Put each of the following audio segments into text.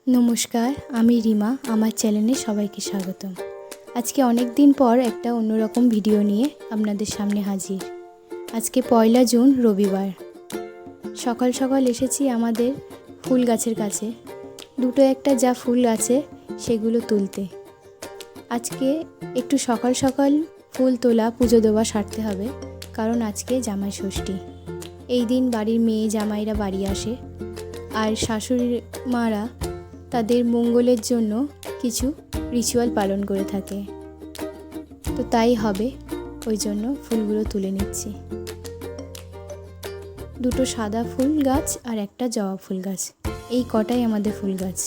নমস্কার, আমি রিমা। আমার চ্যানেলে সবাইকে স্বাগতম। আজকে অনেক দিন পর একটা অন্যরকম ভিডিও নিয়ে আপনাদের সামনে হাজির। আজকে 1 জুন রবিবার। সকাল সকাল এসেছি আমাদের ফুল গাছের কাছে। দুটো একটা যা ফুল আছে সেগুলো তুলতে। আজকে একটু সকাল সকাল ফুল তোলা, পুজো দেওয়া সারতে হবে, কারণ আজকে জামাই ষষ্ঠী। এই দিন বাড়ির মেয়ে জামাইরা বাড়ি আসে, আর শাশুড়ি মারা তাদের মঙ্গলের জন্য কিছু রিচুয়াল পালন করে থাকে। তো তাই হবে, ওই জন্য ফুলগুলো তুলে নিচ্ছি। দুটো সাদা ফুল গাছ আর একটা জবা ফুল গাছ, এই কটাই আমাদের ফুল গাছ।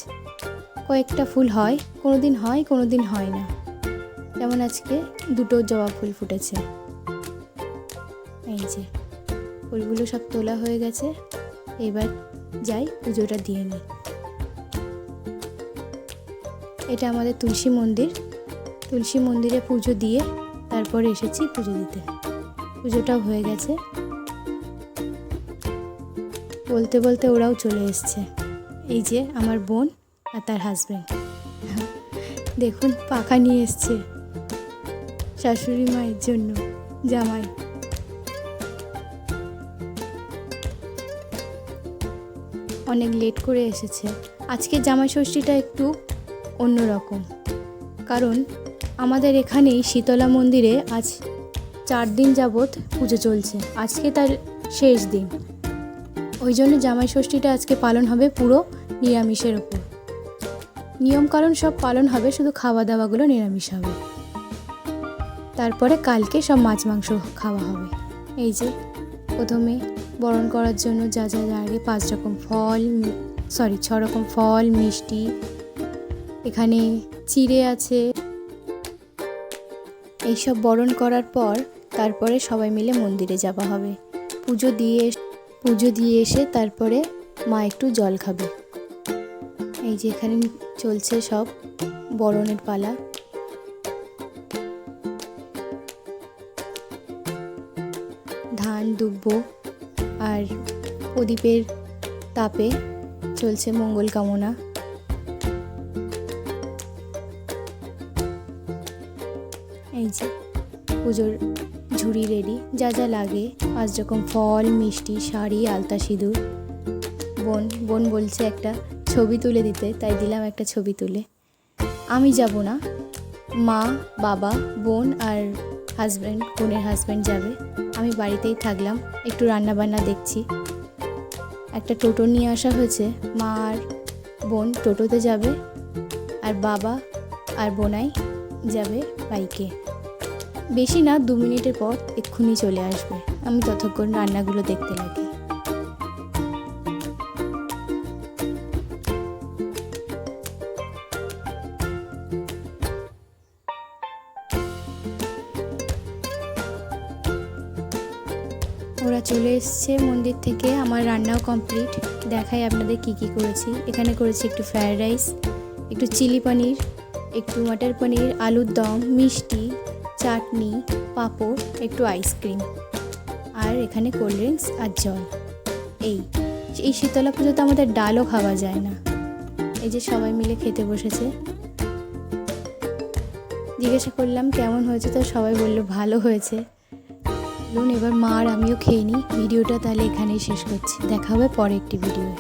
কয়েকটা ফুল হয়, কোনো দিন হয় কোনো দিন হয় না। যেমন আজকে দুটো জবা ফুল ফুটেছে। এই যে ফুলগুলো সব তোলা হয়ে গেছে, এবার যাই পুজোটা দিয়ে নিই। এটা আমাদের তুলসী মন্দির। তুলসী মন্দিরে পুজো দিয়ে তারপরে এসেছি পুজো দিতে। পুজোটাও হয়ে গেছে। বলতে বলতে ওরাও চলে এসছে। এই যে আমার বোন আর তার হাজব্যান্ড, দেখুন পাখা নিয়ে এসছে শাশুড়ি মায়ের জন্য জামাই। অনেক লেট করে এসেছে। আজকে জামাই ষষ্ঠীটা একটু অন্যরকম, কারণ আমাদের এখানেই শীতলা মন্দিরে আজ 4 দিন যাবৎ পুজো চলছে। আজকে তার শেষ দিন, ওই জন্য জামাই ষষ্ঠীটা আজকে পালন হবে পুরো নিরামিষের ওপর। নিয়মকানুন সব পালন হবে, শুধু খাওয়া দাওয়াগুলো নিরামিষ হবে। তারপরে কালকে সব মাছ মাংস খাওয়া হবে। এই যে প্রথমে বরণ করার জন্য যা যা লাগে, 6 রকম ফল, মিষ্টি, এখানে চিড়ে আছে। এইসব বরণ করার পর তারপরে সবাই মিলে মন্দিরে যাওয়া হবে। পুজো দিয়ে এসে তারপরে মা একটু জল খাবে। এই যে এখানে চলছে সব বরণের পালা। ধান দুব্ব আর প্রদীপের তাপে চলছে মঙ্গল কামনা। এই যে পুজোর ঝুড়ি রেডি, যা যা লাগে 5 রকম ফল, মিষ্টি, শাড়ি, আলতা, সিঁদুর। বোন বলছে একটা ছবি তুলে দিতে, তাই দিলাম একটা ছবি তুলে। আমি যাব না, মা, বাবা, বোন আর হাজব্যান্ড, বোনের হাজব্যান্ড যাবে। আমি বাড়িতেই থাকলাম, একটু রান্নাবান্না দেখছি। একটা টোটো নিয়ে আসা হয়েছে, মা আর বোন টোটোতে যাবে, আর বাবা আর বোনাই যাবে বাইকে। বেশি না, 2 মিনিটের পর এক্ষুনি চলে আসবে। আমি ততক্ষণ রান্নাগুলো দেখতে লাগি। ওরা চলে এসছে মন্দির থেকে, আমার রান্নাও কমপ্লিট। দেখাই আপনাদের কি কি করেছি। এখানে করেছি একটু ফ্রায়েড রাইস, একটু চিলি পনির, একটু মটর পনির, আলুর দম, মিষ্টি, চাটনি, পাঁপড়, একটু আইসক্রিম, আর এখানে কোল্ড ড্রিঙ্কস আর জল। এই শীতলা পুজোতে আমাদের ডালও খাওয়া যায় না। এই যে সবাই মিলে খেতে বসেছে। জিজ্ঞাসা করলাম কেমন হয়েছে, তো সবাই বললো ভালো হয়েছে। এবার মা আর আমিও খেয়ে নিই। ভিডিওটা তাহলে এখানেই শেষ করছি। দেখা হবে পরে একটি ভিডিওয়ে।